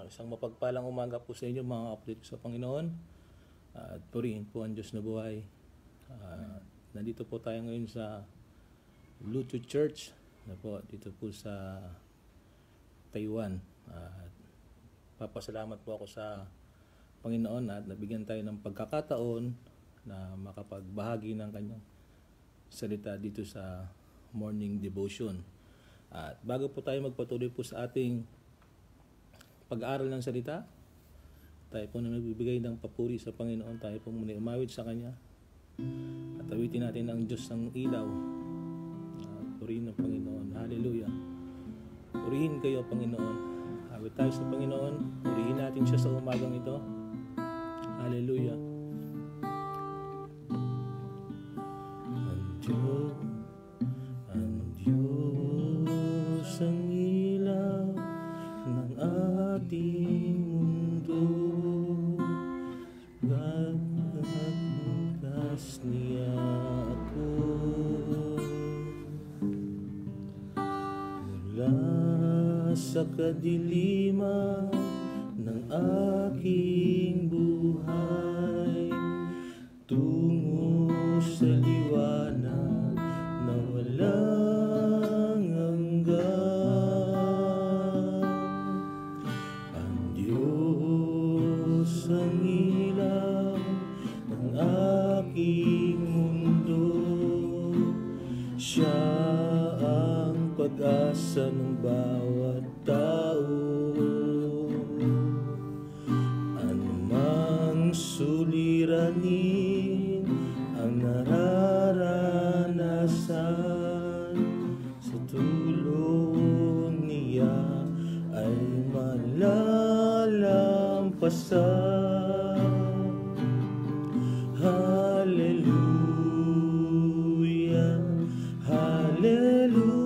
Isang mapagpalang umaga po sa inyo mga kapatid sa Panginoon. At purihin po ang Diyos na buhay. Nandito po tayo ngayon sa Lutu Church dito po sa Taiwan. At papasalamat po ako sa Panginoon at nabigyan tayo ng pagkakataon na makapagbahagi ng kanyang salita dito sa morning devotion. At bago po tayo magpatuloy po sa ating pag-aaral ng salita, tayo po na nagbibigay ng papuri sa Panginoon. Tayo po muna umawit sa Kanya at awitin natin ang Diyos ng ilaw. Purihin ng Panginoon. Hallelujah. Purihin kayo, Panginoon. Awit tayo sa Panginoon. Purihin natin siya sa umagang ito. Hallelujah. Ang Diyos ang ilaw ng ating mundo, gagawin niya ako mula sa kadiliman ng aking buhay tungo sa liwanag na walang hanggan. Ang Diyos ang ilaw ng aking mundo, siya ang pag-asa ng bawat tao. Anumang suliranin ang nararanasan, sa tulong niya ay malalampasan. Hallelujah, hallelujah,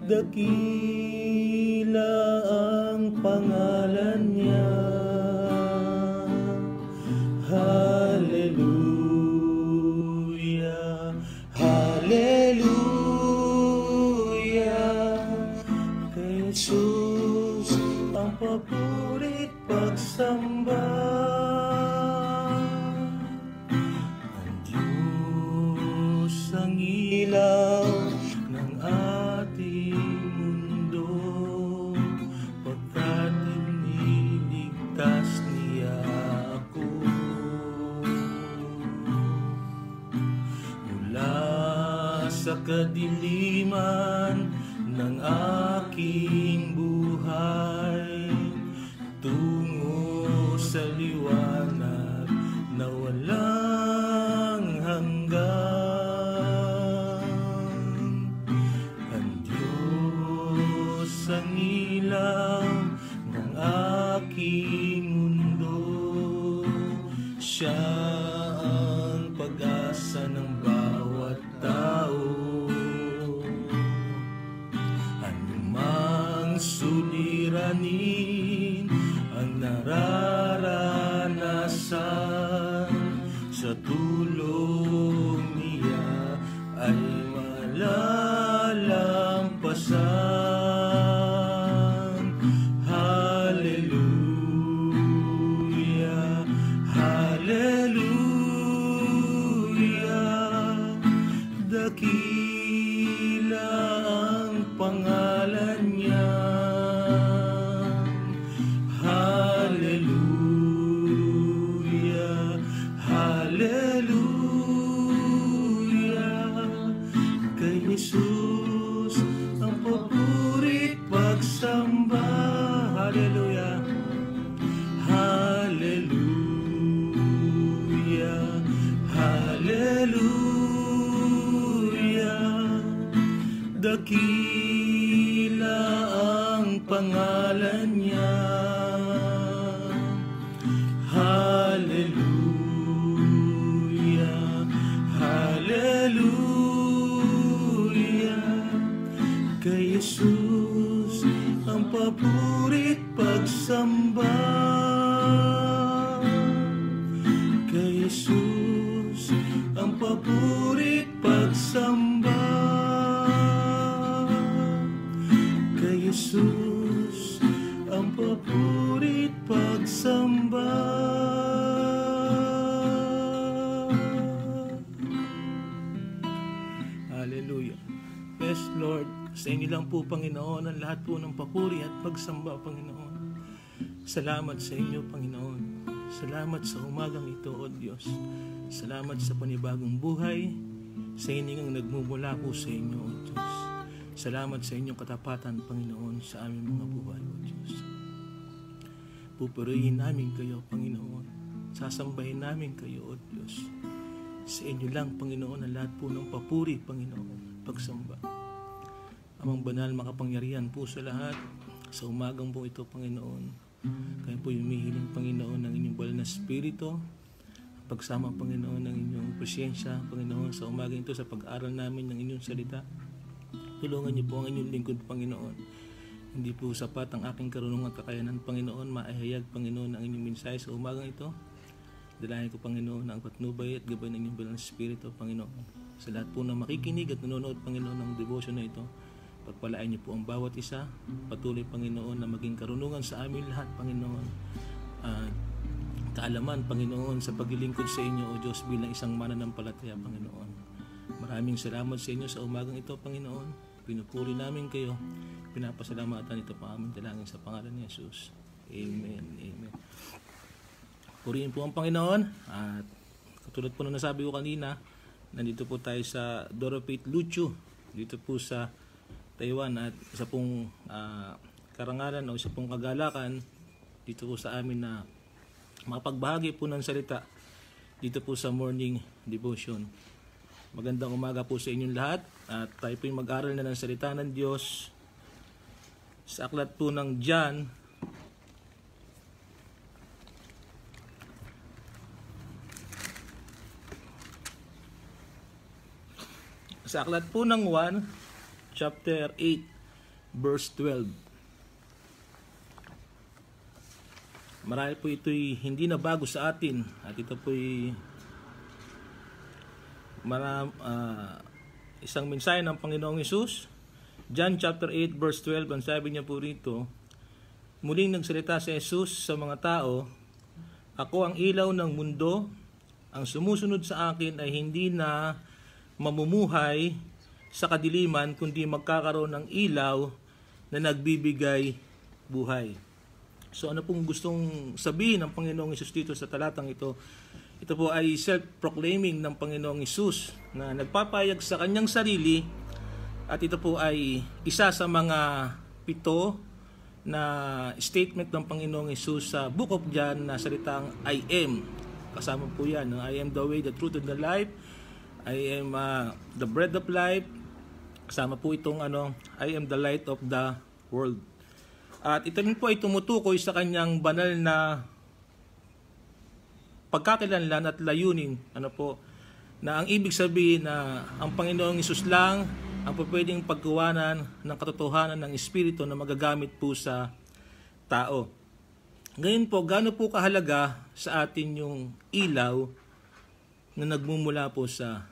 dakila ang pangalan niya. Hallelujah, hallelujah, kay Jesus ang papurit pagsamba. Ang Diyos ang ilaw ng ating mundo, pagkat iniligtas niya ako mula sa kadiliman ng aking buhay tungo sa liwanag na walang hanggan. Ang Diyos ang ilaw ng aking mundo, siya ang pag-asa ng bawat tao. Anumang suliranin ang nararanasan, sa tulong niya ay malalampasan. Hallelujah, hallelujah, dakila ang pangalan niya. Hallelujah, hallelujah, kay Jesus ang papurit pagsamba. Hallelujah, hallelujah, hallelujah, dakila ang pangalan niya. Hallelujah, hallelujah, kay Jesus ang papurit pagsamba. Kay Jesus ang papurit pagsamba. Kay Jesus Jesus, ang papuri't pagsamba. Hallelujah. Yes, Lord, sa inyo lang po, Panginoon, ang lahat po ng papuri at pagsamba, Panginoon. Salamat sa inyo, Panginoon. Salamat sa umagang ito, O Diyos. Salamat sa panibagong buhay, sa inyong nagmumula po sa inyo, O Diyos. Salamat sa inyong katapatan, Panginoon, sa aming mga buhay, O Diyos. Pupurihin namin kayo, Panginoon. Sasambahin namin kayo, O Diyos. Sa inyo lang, Panginoon, ang lahat po ng papuri, Panginoon, pagsamba. Amang banal, makapangyarihan po sa lahat. Sa umagang po ito, Panginoon, kayo po yung humihiling, Panginoon, ng inyong banal na Espiritu. Pagsama, Panginoon, ng inyong presensya, Panginoon, sa umagang ito, sa pag-aral namin ng inyong salita. Tulungan niyo po ang inyong lingkod, Panginoon. Hindi po sapat ang aking karunungan at kakayanan, Panginoon. Maihayag, Panginoon, ang inyong mensahe sa umagang ito. Dalayan ko, Panginoon, ang patnubay at gabay ng inyong banal na Espiritu, Panginoon. Sa lahat po na makikinig at nanonood, Panginoon, ng devotion na ito, pagpalain niyo po ang bawat isa. Patuloy, Panginoon, na maging karunungan sa amin lahat, Panginoon. Kaalaman, Panginoon, sa paglilingkod sa inyo, O Diyos, bilang isang mananampalataya, Panginoon. Maraming salamat sa inyo sa umagang ito, Panginoon. Pinupuri namin kayo. Pinapasalamatan ito pa aming dalangin sa pangalan ni Jesus. Amen. Amen. Purihin po ang Panginoon. At katulad po na nasabi ko kanina, nandito po tayo sa Dorothy Luchu. Dito po sa Taiwan, at isa pong karangalan o isa pong kagalakan dito po sa amin na makapagbahagi po ng salita dito po sa morning devotion. Magandang umaga po sa inyong lahat, at tayo po yung mag-aral na ng salita ng Diyos sa aklat po ng John sa aklat po ng 1 chapter 8, verse 12. Marahil po ito'y hindi na bago sa atin, at ito po'y isang mensahe ng Panginoong Hesus. John chapter 8, verse 12, ang sabi niya po rito, muling nagsalita si Jesus sa mga tao, ako ang ilaw ng mundo, ang sumusunod sa akin ay hindi na mamumuhay sa kadiliman, kundi magkakaroon ng ilaw na nagbibigay buhay. So ano pong gustong sabihin ng Panginoong Hesus dito sa talatang ito? Ito po ay self-proclaiming ng Panginoong Hesus na nagpapayag sa kanyang sarili, at ito po ay isa sa mga 7 na statement ng Panginoong Hesus sa Book of John na salitang I am. Kasama po yan, I am the way, the truth, and the life. I am the bread of life. Kasama po itong I am the light of the world. At ito rin po ay tumutukoy sa kanyang banal na pagkakakilanlan at layunin, na ang ibig sabihin na ang Panginoong Hesus lang ang pwedeng pagkuwanan ng katotohanan ng Espiritu na magagamit po sa tao. Ngayon po, gaano po kahalaga sa atin yung ilaw na nagmumula po sa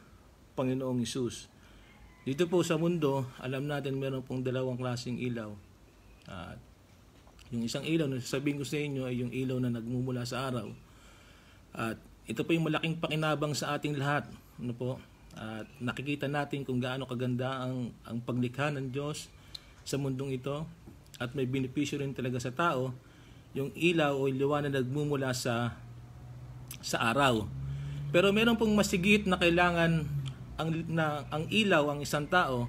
Panginoong Hesus? Dito po sa mundo, alam natin meron pong 2 klaseng ilaw. Yung isang ilaw na sasabihin ko sa inyo ay yung ilaw na nagmumula sa araw. At ito po yung malaking pakinabang sa ating lahat. At nakikita natin kung gaano kaganda ang paglikha ng Diyos sa mundong ito. At may benepisyo rin talaga sa tao, yung ilaw o liwanag na nagmumula sa araw. Pero meron pong masigit na kailangan ang ilaw ang isang tao,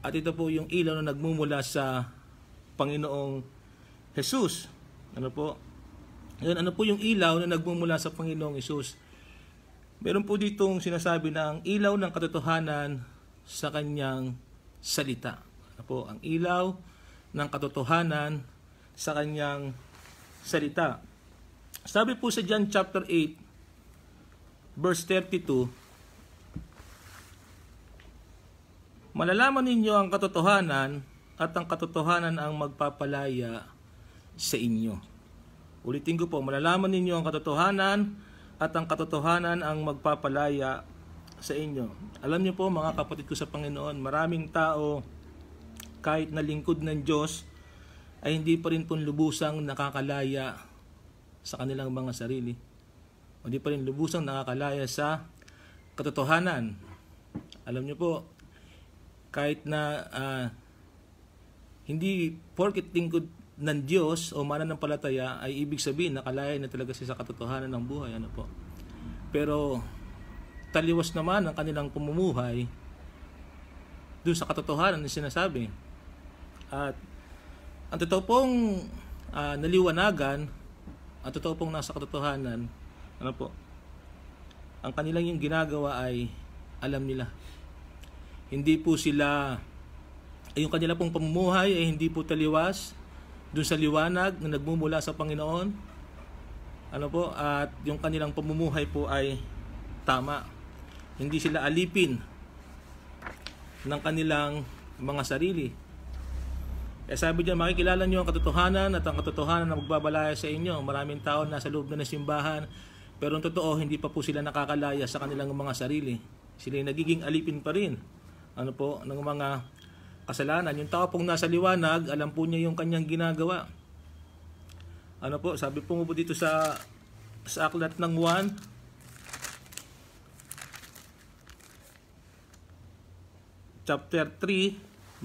at ito po yung ilaw na nagmumula sa Panginoong Hesus. Ano po yung ilaw na nagmumula sa Panginoong Hesus? Meron po ditong sinasabi na ang ilaw ng katotohanan sa kanyang salita. Ang ilaw ng katotohanan sa kanyang salita. Sabi po sa John chapter 8, verse 32, malalaman ninyo ang katotohanan, at ang katotohanan ang magpapalaya sa inyo. Ulitin ko po, malalaman ninyo ang katotohanan, at ang katotohanan ang magpapalaya sa inyo. Alam niyo po mga kapatid ko sa Panginoon, maraming tao kahit na lingkod ng Diyos ay hindi pa rin po lubusang nakakalaya sa kanilang mga sarili. O hindi pa rin lubusang nakakalaya sa katotohanan. Alam niyo po, kahit na hindi porket lingkod ng Diyos o mananampalataya ay ibig sabihin nakalaya na talaga siya sa katotohanan ng buhay. Ano po? Pero taliwas naman ang kanilang pamumuhay doon sa katotohanan na sinasabi. At ang totoo pong naliwanagan, ang totoo pong nasa katotohanan, ano po, ang kanilang yung ginagawa ay alam nila. Hindi po sila, yung kanila pong pamumuhay ay hindi po taliwas doon sa liwanag na nagmumula sa Panginoon. Ano po, at yung kanilang pamumuhay po ay tama. Hindi sila alipin ng kanilang mga sarili. Kaya sabi diyan, makikilala nyo ang katotohanan at ang katotohanan na magbabalaya sa inyo. Maraming tao nasa loob na ng simbahan, pero ang totoo, hindi pa po sila nakakalaya sa kanilang mga sarili. Sila nagiging alipin pa rin, ano po, ng mga kasalanan. Yung tao pong nasa liwanag, alam po niya yung kanyang ginagawa. Ano po, sabi po dito sa aklat ng 1, chapter 3,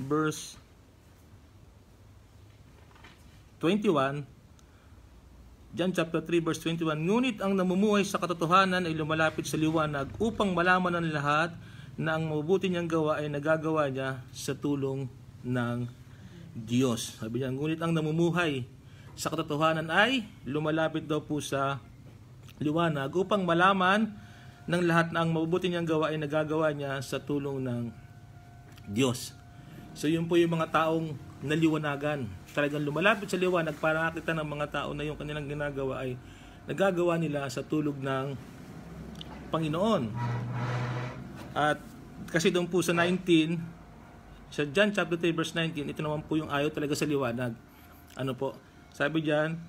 verse 21, John chapter 3 verse 21, ngunit ang namumuhay sa katotohanan ay lumalapit sa liwanag upang malaman ng lahat na ang mabubuti niyang gawa ay nagagawa niya sa tulong ng Diyos. Sabi niya, ngunit ang namumuhay sa katotohanan ay lumalapit daw po sa liwanag upang malaman ng lahat na ang mabubuti niyang gawa ay nagagawa niya sa tulong ng Diyos. So yun po yung mga taong naliwanagan. Talagang lumalapit sa liwanag para makita ng mga tao na yung kanilang ginagawa ay nagagawa nila sa tulog ng Panginoon. At kasi doon po sa 19, sa John chapter 3 verse 19, ito naman po yung ayaw talaga sa liwanag. Ano po? Sabi diyan,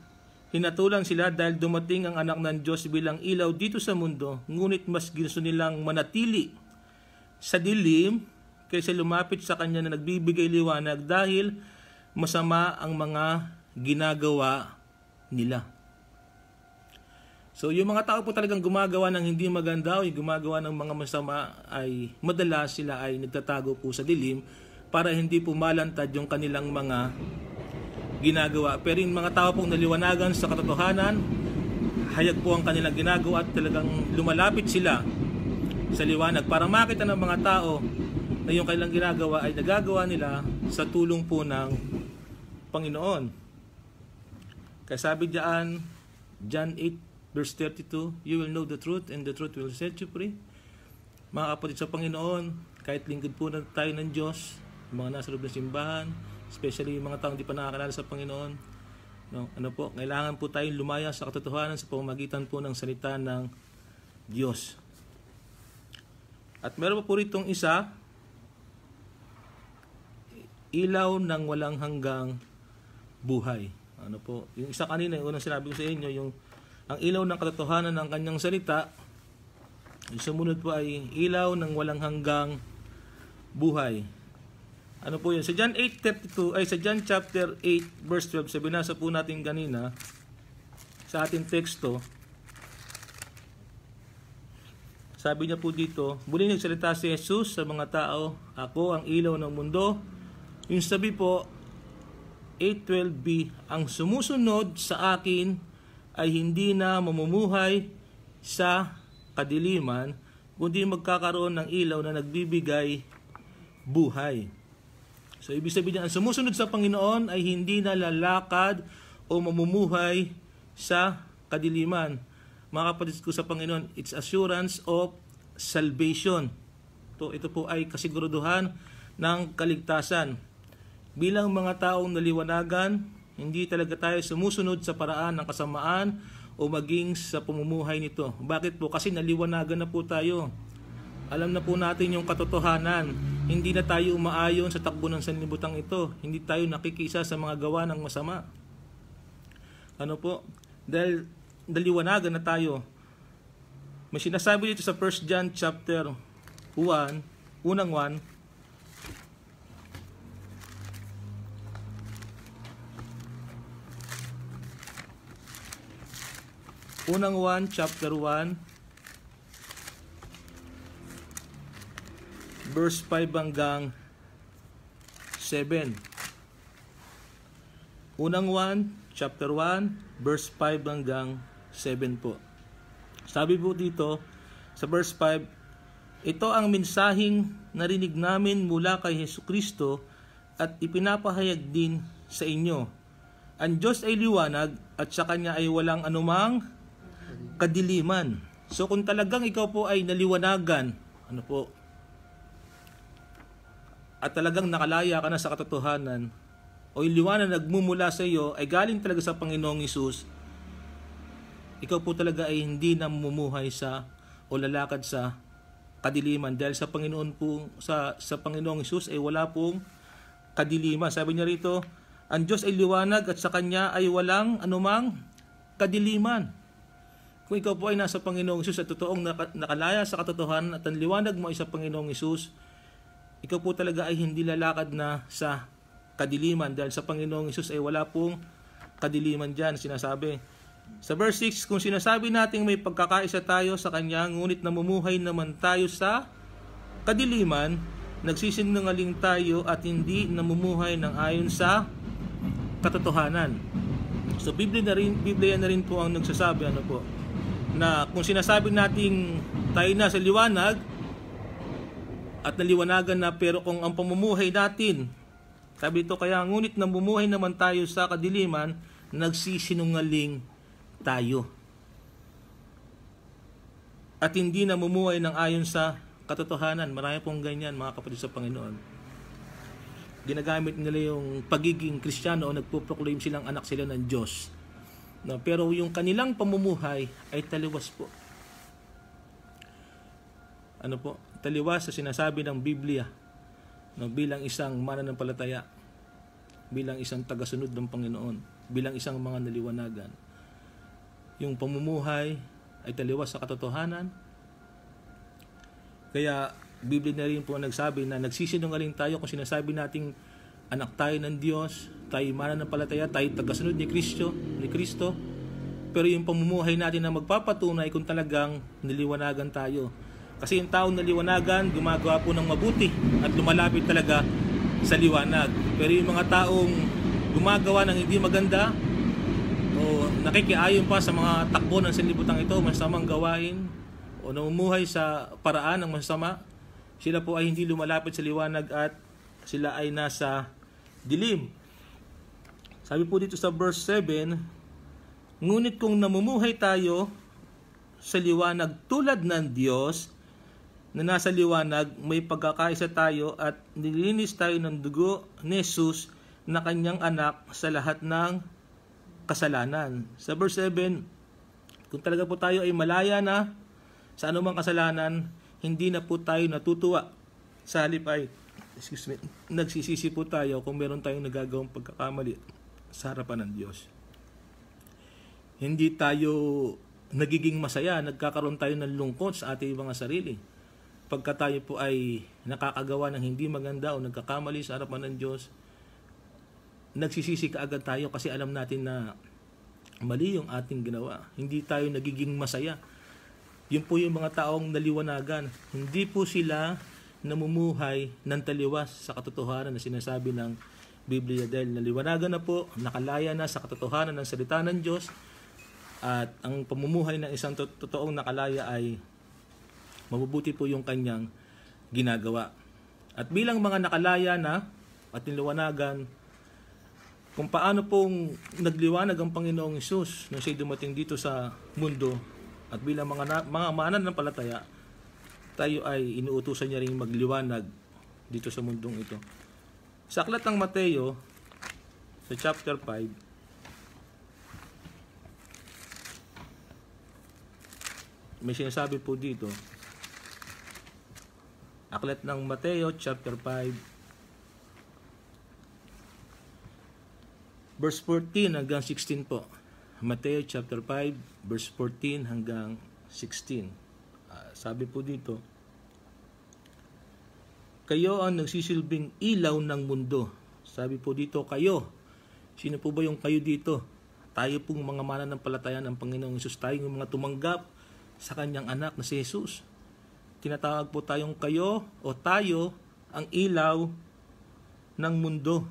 hinatulan sila dahil dumating ang anak ng Diyos bilang ilaw dito sa mundo, ngunit mas gusto nilang manatili sa dilim kaysa lumapit sa kanya na nagbibigay liwanag dahil masama ang mga ginagawa nila. So yung mga tao po talagang gumagawa ng hindi maganda o yung gumagawa ng mga masama ay madalas sila ay nagtatago po sa dilim para hindi po malantad yung kanilang mga ginagawa. Pero yung mga tao pong naliwanagan sa katotohanan, hayag po ang kanilang ginagawa at talagang lumalapit sila sa liwanag para makita ng mga tao na yung kanilang ginagawa ay nagagawa nila sa tulong po ng Panginoon. Kaya sabi diyan, John 8 verse 32, you will know the truth and the truth will set you free. Mga kapatid sa Panginoon, kahit lingkod po na tayo ng Diyos, mga nasa loob ng simbahan, especially yung mga taong di pa nakakilala sa Panginoon, no, ano po, kailangan po tayong lumaya sa katotohanan sa pamamagitan po ng salita ng Diyos. At meron pa po ritong isa, ilaw ng walang hanggang buhay. Ano po? Yung isa kanina, yung unang sinabi ko sa inyo, yung ang ilaw ng katotohanan ng kanyang salita, yung sumunod po ay ilaw ng walang hanggang buhay. Ano po yun? Sa John 8:32 ay sa John chapter 8 verse 12, sa binasa po natin kanina sa ating teksto. Sabi niya po dito, muli nagsalita si Jesus sa mga tao, ako ang ilaw ng mundo. Yung sabi po 8:12b, ang sumusunod sa akin ay hindi na mamumuhay sa kadiliman, kundi magkakaroon ng ilaw na nagbibigay buhay. So ibig sabihin, ang sumusunod sa Panginoon ay hindi na lalakad o mamumuhay sa kadiliman. Mga kapatid ko sa Panginoon, it's assurance of salvation. Ito po ay kasiguraduhan ng kaligtasan. Bilang mga taong naliwanagan, hindi talaga tayo sumusunod sa paraan ng kasamaan o maging sa pamumuhay nito. Bakit po? Kasi naliwanagan na po tayo. Alam na po natin yung katotohanan. Hindi na tayo umaayon sa takbo ng sanlibutan ito. Hindi tayo nakikisa sa mga gawa ng masama. Ano po? Dahil naliwanagan na tayo. May sinasabi dito sa 1 John chapter 1, unang 1, Unang 1, chapter 1, verse 5 hanggang 7. Unang 1, chapter 1, verse 5 hanggang 7 po. Sabi po dito sa verse 5, ito ang mensaheng narinig namin mula kay Hesukristo at ipinapahayag din sa inyo. Ang Diyos ay liwanag at sa Kanya ay walang anumang kadiliman. So kung talagang ikaw po ay naliwanagan, at talagang nakalaya ka na sa katotohanan, o yung liwanag na nagmumula sa iyo ay galing talaga sa Panginoong Hesus, ikaw po talaga ay hindi na mamumuhay o lalakad sa kadiliman, dahil sa Panginoon po, sa Panginoong Hesus ay wala pong kadiliman. Sabi niya rito, ang Diyos ay liwanag at sa Kanya ay walang anumang kadiliman. Kung ikaw po ay nasa Panginoong Hesus at totoong nakalaya sa katotohanan at ang liwanag mo ay sa Panginoong Hesus, ikaw po talaga ay hindi lalakad na sa kadiliman, dahil sa Panginoong Hesus ay wala pong kadiliman dyan. Sinasabi sa verse 6, kung sinasabi natin may pagkakaisa tayo sa Kanya, ngunit namumuhay naman tayo sa kadiliman, nagsisinungaling tayo at hindi namumuhay ng ayon sa katotohanan. So Biblia na rin po ang nagsasabi na kung sinasabi natin tayo na sa liwanag at naliwanagan na, pero kung ang pamumuhay natin, sabi ito, kaya ngunit namumuhay naman tayo sa kadiliman, nagsisinungaling tayo at hindi namumuhay ng ayon sa katotohanan. Marami pong ganyan, mga kapatid sa Panginoon. Ginagamit nila yung pagiging Kristiyano o nagpo-proclaim silang anak sila ng Diyos, pero yung kanilang pamumuhay ay taliwas po. Taliwas sa sinasabi ng Biblia bilang isang mananampalataya, bilang isang tagasunod ng Panginoon, bilang isang mga naliwanagan. Yung pamumuhay ay taliwas sa katotohanan. Kaya Biblia na rin po nagsabi na nagsisinungaling tayo kung sinasabi nating anak tayo ng Diyos, tayo mananampalataya, tayo tagasunod ni Kristo, pero yung pamumuhay natin na magpapatunay kung talagang niliwanagan tayo. Kasi yung taong naliwanagan, gumagawa po ng mabuti at lumalapit talaga sa liwanag. Pero yung mga taong gumagawa ng hindi maganda o nakikiayon pa sa mga takbo ng sanlibutan ito, masamang gawain, o namumuhay sa paraan ng masama, sila po ay hindi lumalapit sa liwanag at sila ay nasa dilim. Sabi po dito sa verse 7, ngunit kung namumuhay tayo sa liwanag tulad ng Diyos na nasa liwanag, may pagkakaisa tayo at nilinis tayo ng dugo ni Jesus na Kanyang anak sa lahat ng kasalanan. Sa verse 7, kung talaga po tayo ay malaya na sa anumang kasalanan, hindi na po tayo natutuwa. Sa halip ay, nagsisisi po tayo kung meron tayong nagagawang pagkakamali sa harapan ng Diyos. Hindi tayo nagiging masaya, nagkakaroon tayo ng lungkot sa ating mga sarili pagka tayo po ay nakakagawa ng hindi maganda o nagkakamali sa harapan ng Diyos. Nagsisisi kaagad tayo kasi alam natin na mali yung ating ginawa. Hindi tayo nagiging masaya. Yun po yung mga taong naliwanagan. Hindi po sila namumuhay ng taliwas sa katotohanan na sinasabi ng Biblia, dahil naliwanagan na po, nakalaya na sa katotohanan ng salita ng Diyos, at ang pamumuhay ng isang totoong nakalaya ay mabubuti po yung kanyang ginagawa. At bilang mga nakalaya na at niliwanagan, kung paano pong nagliwanag ang Panginoong Hesus nung siya'y dumating dito sa mundo, at bilang mga mananampalataya, tayo ay inuutusan niya ring magliwanag dito sa mundong ito. Sa aklat ng Mateo, sa chapter 5, may sinasabi po dito. Aklat ng Mateo, chapter 5, verse 14 hanggang 16 po. Mateo, chapter 5, verse 14 hanggang 16. Sabi po dito, kayo ang nagsisilbing ilaw ng mundo. Sabi po dito, kayo. Sino po ba yung kayo dito? tayo pong mga mananampalataya ng Panginoong Hesus, tayo yung mga tumanggap sa kanyang anak na si Jesus. Tinatawag po tayong kayo o tayo ang ilaw ng mundo.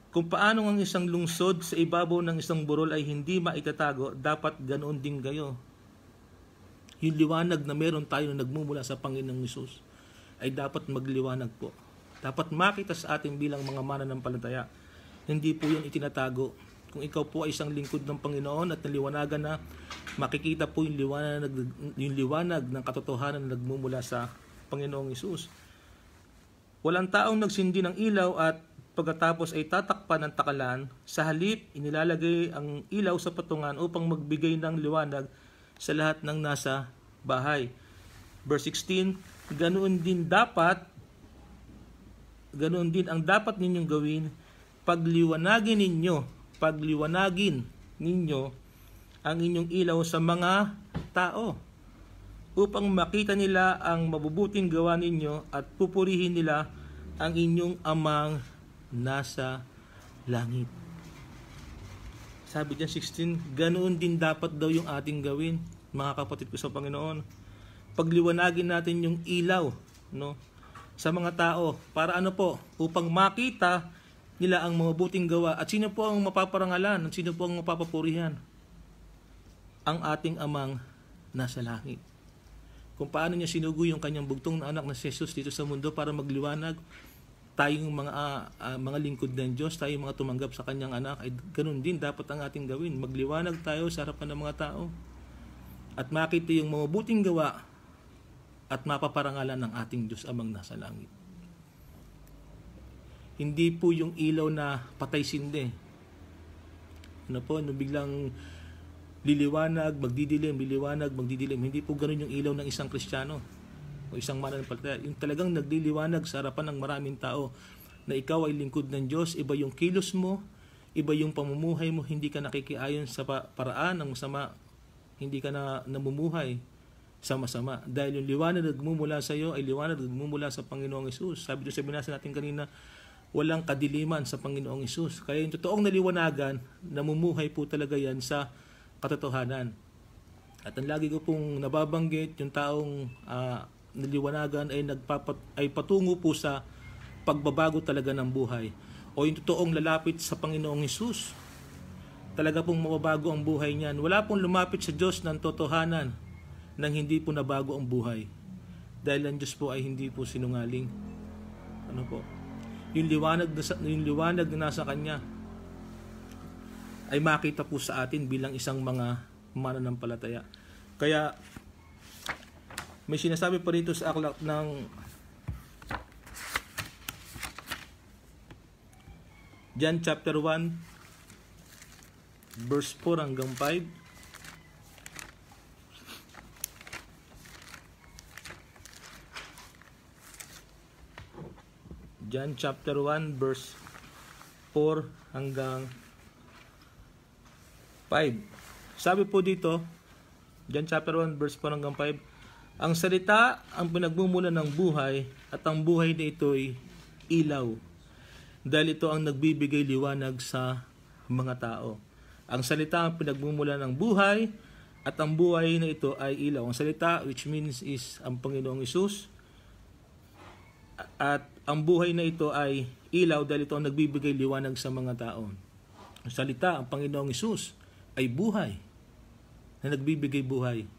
Kung paano ang isang lungsod sa ibabaw ng isang burol ay hindi maitatago, dapat ganoon din kayo. Yung liwanag na meron tayo na nagmumula sa Panginoong Hesus ay dapat magliwanag po. Dapat makita sa atin bilang mga mananampalataya. Hindi po yan itinatago. Kung ikaw po ay isang lingkod ng Panginoon at naliwanagan na, makikita po yung liwanag ng katotohanan na nagmumula sa Panginoong Hesus. Walang taong nagsindi ng ilaw at pagkatapos ay tatakpan ng takalan. Sa halip, inilalagay ang ilaw sa patungan upang magbigay ng liwanag sa lahat ng nasa bahay. Verse 16, ganoon din ang dapat ninyong gawin, pagliwanagin ninyo ang inyong ilaw sa mga tao, upang makita nila ang mabubuting gawa ninyo at pupurihin nila ang inyong amang nasa langit. Sabi diyan 16, ganoon din dapat daw yung ating gawin, mga kapatid ko sa Panginoon. Pagliwanagin natin yung ilaw, no, sa mga tao, para ano po? Upang makita nila ang mabubuting gawa. At sino po ang mapaparangalan? At sino po ang mapapapurihan? Ang ating amang nasa langit. Kung paano niya sinugo yung kanyang bugtong na anak na si Jesus dito sa mundo para magliwanag, tayong mga lingkod ng Diyos, tayong mga tumanggap sa kanyang anak, ay ganun din dapat ang ating gawin. Magliwanag tayo sa harapan ng mga tao at makita yung mabubuting gawa at mapaparangalan ng ating Diyos amang nasa langit. Hindi po yung ilaw na patay sindi. Ano po, biglang liliwanag, magdidilim, liliwanag, magdidilim. Hindi po ganun yung ilaw ng isang Kristiyano o isang mananampalataya. Yung talagang nagliliwanag sa harapan ng maraming tao na ikaw ay lingkod ng Diyos, iba yung kilos mo, iba yung pamumuhay mo, hindi ka nakikiayon sa paraan ng masama, hindi ka na namumuhay sa masama. Dahil yung liwanag na nagmumula sa iyo ay liwanag na nagmumula sa Panginoong Hesus. Sabi doon sa binasa natin kanina, walang kadiliman sa Panginoong Hesus. Kaya yung totoong naliwanagan, namumuhay po talaga yan sa katotohanan. At ang lagi ko pong nababanggit, yung taong naliwanagan ay patungo po sa pagbabago talaga ng buhay. O yung totoong lalapit sa Panginoong Hesus, talaga pong mababago ang buhay niyan. Wala pong lumapit sa Diyos ng totohanan nang hindi po nabago ang buhay. Dahil ang Diyos po ay hindi po sinungaling. Ano po? Yung liwanag na nasa Kanya ay makita po sa atin bilang isang mga mananampalataya. Kaya may sinasabi pa rito sa aklat ng John chapter 1 verse 4 hanggang 5. John chapter 1 verse 4 hanggang 5. Sabi po dito, John chapter 1 verse 4 hanggang 5, ang salita ang pinagmumulan ng buhay at ang buhay na ito'y ilaw. Dahil ito ang nagbibigay liwanag sa mga tao. Ang salita ang pinagmumulan ng buhay at ang buhay na ito ay ilaw. Ang salita, which means is ang Panginoong Hesus, at ang buhay na ito ay ilaw dahil ito ang nagbibigay liwanag sa mga tao. Ang salita, ang Panginoong Hesus, ay buhay, na nagbibigay buhay.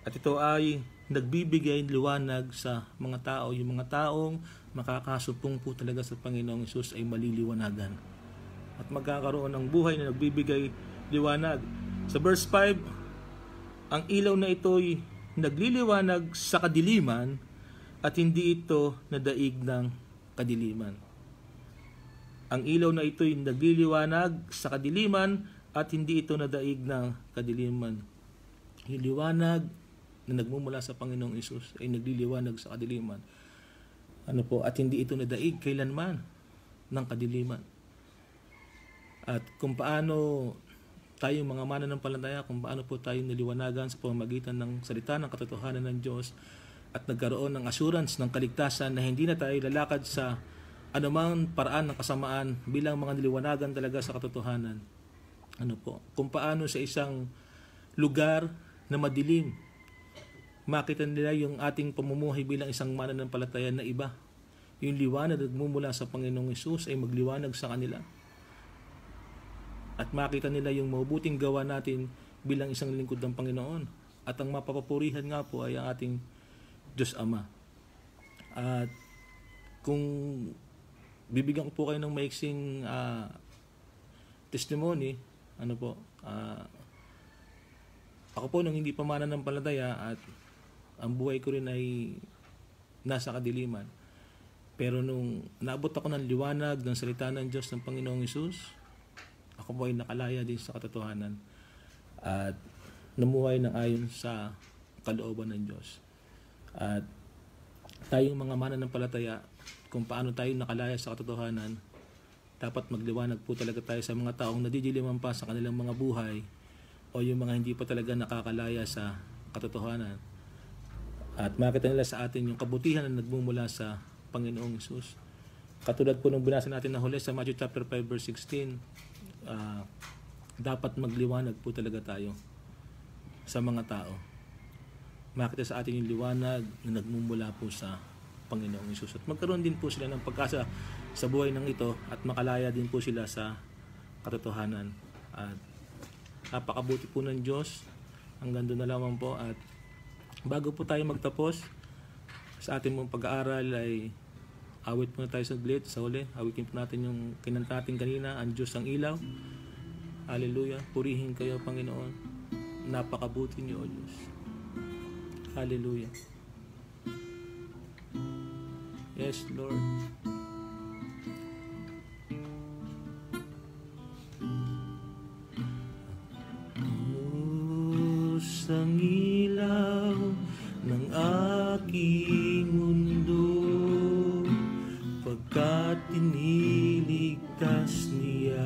At ito ay nagbibigay liwanag sa mga tao. Yung mga taong makakasupong po talaga sa Panginoong Hesus ay maliliwanagan. At magkakaroon ng buhay na nagbibigay liwanag. Sa verse 5, ang ilaw na ito'y nagliliwanag sa kadiliman at hindi ito nadaig ng kadiliman. Ang ilaw na ito'y nagliliwanag sa kadiliman at hindi ito nadaig ng kadiliman. Yung liwanag na nagmumula sa Panginoong Hesus ay nagliliwanag sa kadiliman. Ano po? At hindi ito nadaig kailanman ng kadiliman. At kung paano tayo mga mananampalataya, kung paano po tayo naliwanagan sa pamamagitan ng salita ng katotohanan ng Diyos at nagkaroon ng assurance ng kaligtasan na hindi na tayo lalakad sa anumang paraan ng kasamaan bilang mga niliwanagan talaga sa katotohanan. kung paano sa isang lugar na madilim, makita nila yung ating pamumuhay bilang isang mananampalataya na iba. Yung liwanag na nagmumula sa Panginoong Hesus ay magliwanag sa kanila. At makita nila yung mabuting gawa natin bilang isang lingkod ng Panginoon. At ang mapapapurihan nga po ay ang ating Diyos Ama. At kung bibigyan ko po kayo ng maiksing testimony, ako po nung hindi pa mananampalataya at ang buhay ko rin ay nasa kadiliman. Pero nung naabot ako ng liwanag ng salita ng Diyos ng Panginoong Hesus, ako po ay nakalaya din sa katotohanan at namuhay ng ayon sa kalooban ng Diyos. At tayong mga mananampalataya, kung paano tayo nakalaya sa katotohanan, dapat magliwanag po talaga tayo sa mga taong nadidiliman pa sa kanilang mga buhay o yung mga hindi pa talaga nakakalaya sa katotohanan. At makita nila sa atin yung kabutihan na nagmumula sa Panginoong Hesus. Katulad po nung binasa natin na huli sa Matthew chapter 5 verse 16, dapat magliwanag po talaga tayo sa mga tao. Makita sa atin yung liwanag na nagmumula po sa Panginoong Hesus. At magkaroon din po sila ng pagkasa sa buhay ng ito at makalaya din po sila sa katotohanan. At napakabuti po ng Diyos. Hanggang doon na lamang po. At bago po tayo magtapos sa ating mong pag-aaral ay awit po na tayo saglit sa huli. Awitin po natin yung kinanta natin kanina, ang Diyos ang ilaw. Hallelujah. Purihin kayo, Panginoon. Napakabuti niyo, O Diyos. Hallelujah. Yes, Lord. Diyos ang ilaw ng aking mundo, pagkat iniligtas niya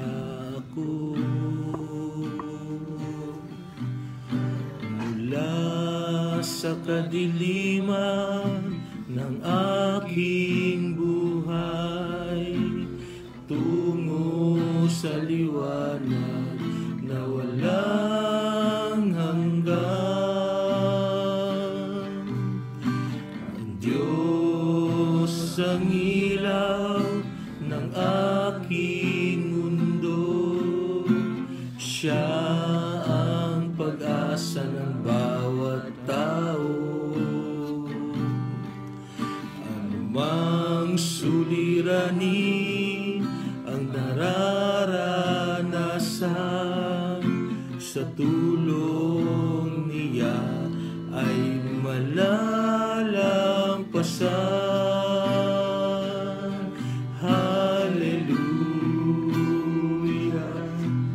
ako mula sa kadiliman ng aking buhay tungo sa liwanag na walang hanggan. Ang Diyos ang ilaw ng aking mundo, Siya ang pag-asa ng bawat tao. Anumang suliranin ang nararanasan, sa tulong niya ay malalampasan. Hallelujah,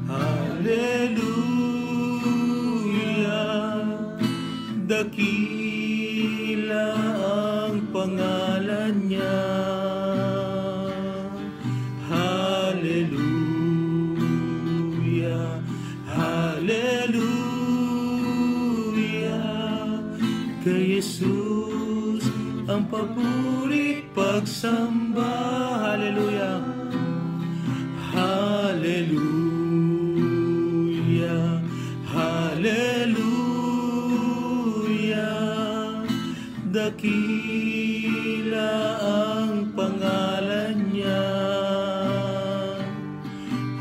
hallelujah, dakila ang pangalan niya. Hallelujah, hallelujah, kay Jesus ang papurit pagsamba. Hallelujah, hallelujah, hallelujah, dakila ang pangalan niya.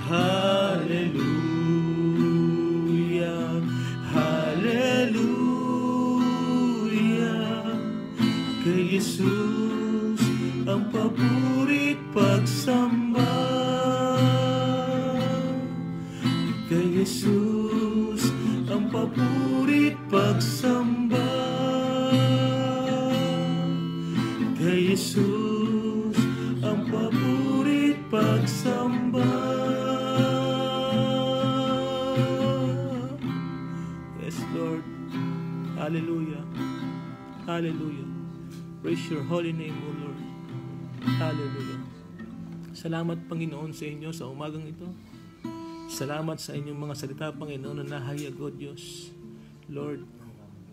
Hallelujah, hallelujah, kay Jesus ang papurit pagsamba. Kay Jesus ang papurit pagsamba. Kay Jesus ang papurit pagsamba. Yes, Lord. Hallelujah. Hallelujah. Praise your holy name, O Lord. Hallelujah. Salamat, Panginoon, sa inyo sa umagang ito. Salamat sa inyong mga salita, Panginoon, na nahayag, O Diyos. Lord,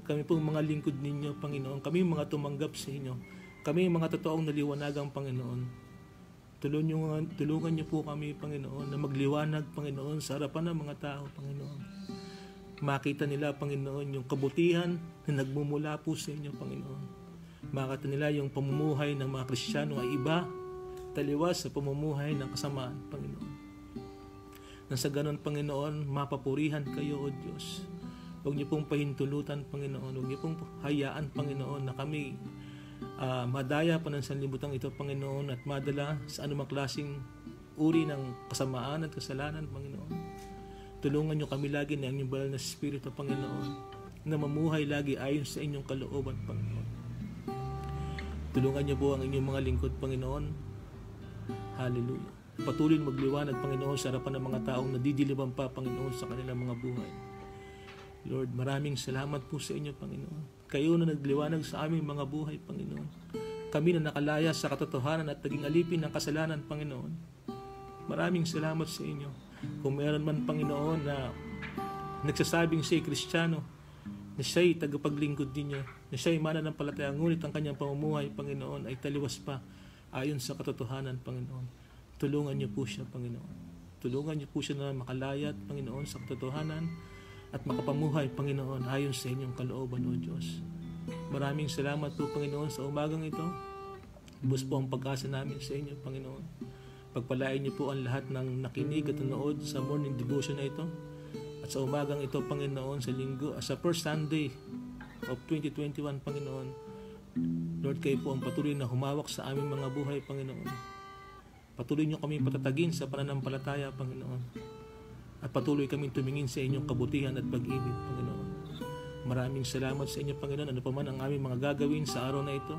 kami pong mga lingkod ninyo, Panginoon. Kami mga tumanggap sa inyo. Kami mga totoong naliwanagang, Panginoon. Tulungan niyo po kami, Panginoon, na magliwanag, Panginoon, sa harapan ng mga tao, Panginoon. Makita nila, Panginoon, yung kabutihan na nagmumula po sa inyo, Panginoon. Makita nila yung pamumuhay ng mga Kristiyano ay iba, taliwas sa pamumuhay ng kasamaan, Panginoon. Nang sa ganon, Panginoon, mapapurihan kayo, O Diyos. Huwag niyo pong pahintulutan, Panginoon. Huwag niyo pong hayaan, Panginoon, na kami madaya pa ng sanlibutan ito, Panginoon, at madala sa anumang klaseng uri ng kasamaan at kasalanan, Panginoon. Tulungan niyo kami lagi na inyong banal na Espiritu, Panginoon, na mamuhay lagi ayon sa inyong kalooban, Panginoon. Tulungan niyo po ang inyong mga lingkod, Panginoon. Hallelujah. Patuloy magliwanag, Panginoon, sa harapan ng mga taong nadidiliman pa, Panginoon, sa kanilang mga buhay. Lord, maraming salamat po sa inyo, Panginoon. Kayo na nagliwanag sa aming mga buhay, Panginoon. Kami na nakalaya sa katotohanan at naging alipin ng kasalanan, Panginoon. Maraming salamat sa inyo. Kung meron man, Panginoon, na nagsasabing siya'y Kristiyano, na siya'y tagapaglingkod din niya, na siya'y mananampalataya, ngunit ang kanyang pamumuhay, Panginoon, ay taliwas pa ayon sa katotohanan, Panginoon. Tulungan niyo po siya, Panginoon. Tulungan niyo po siya na makalayat, Panginoon, sa katotohanan at makapamuhay, Panginoon, ayon sa inyong kalooban, O Diyos. Maraming salamat po, Panginoon, sa umagang ito. Bus po ang pag-asa namin sa inyo, Panginoon. Pagpalain niyo po ang lahat ng nakinig at nanood sa morning devotion na ito. At sa umagang ito, Panginoon, sa linggo, sa first Sunday of 2021, Panginoon, Lord, kayo po ang patuloy na humawak sa aming mga buhay, Panginoon. Patuloy niyo kami patatagin sa pananampalataya, Panginoon. At patuloy kami tumingin sa inyong kabutihan at pag-ibig, Panginoon. Maraming salamat sa inyo, Panginoon. Ano pa man ang aming mga gagawin sa araw na ito,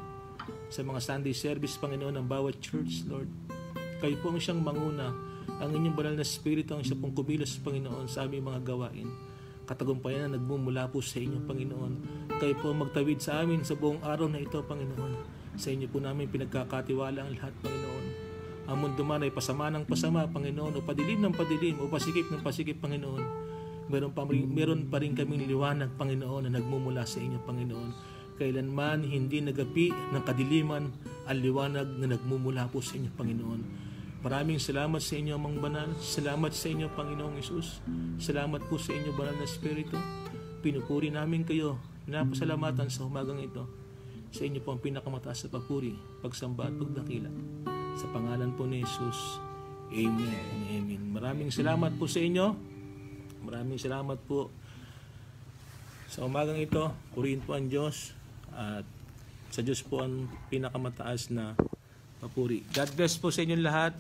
sa mga Sunday service, Panginoon, ng bawat church, Lord. Kayo po ang siyang manguna. Ang inyong banal na Espiritu ang siya pong kumilos, Panginoon, sa aming mga gawain. Katagumpayan na nagmumula po sa inyo, Panginoon. Kayo po ang magtawid sa amin sa buong araw na ito, Panginoon. Sa inyo po namin pinagkakatiwala ang lahat, Panginoon. Ang mundo man ay pasama ng pasama, Panginoon, o padilim ng padilim, o pasikip ng pasikip, Panginoon. Meron pa rin kaming liwanag, Panginoon, na nagmumula sa inyo, Panginoon. Kailanman hindi nagapi ng kadiliman ang liwanag na nagmumula po sa inyo, Panginoon. Maraming salamat sa inyo, Amang Banal. Salamat sa inyo, Panginoong Hesus. Salamat po sa inyo, Banal na Espiritu. Pinupuri namin kayo. Napasalamatan sa umagang ito. Sa inyo po ang pinakamataas na papuri, pagsamba at pagdakila. Sa pangalan po ni Jesus. Amen. Amen. Maraming salamat po sa inyo. Maraming salamat po sa umagang ito. Purihin po ang Diyos. At sa Diyos po ang pinakamataas na papuri. God bless po sa inyong lahat.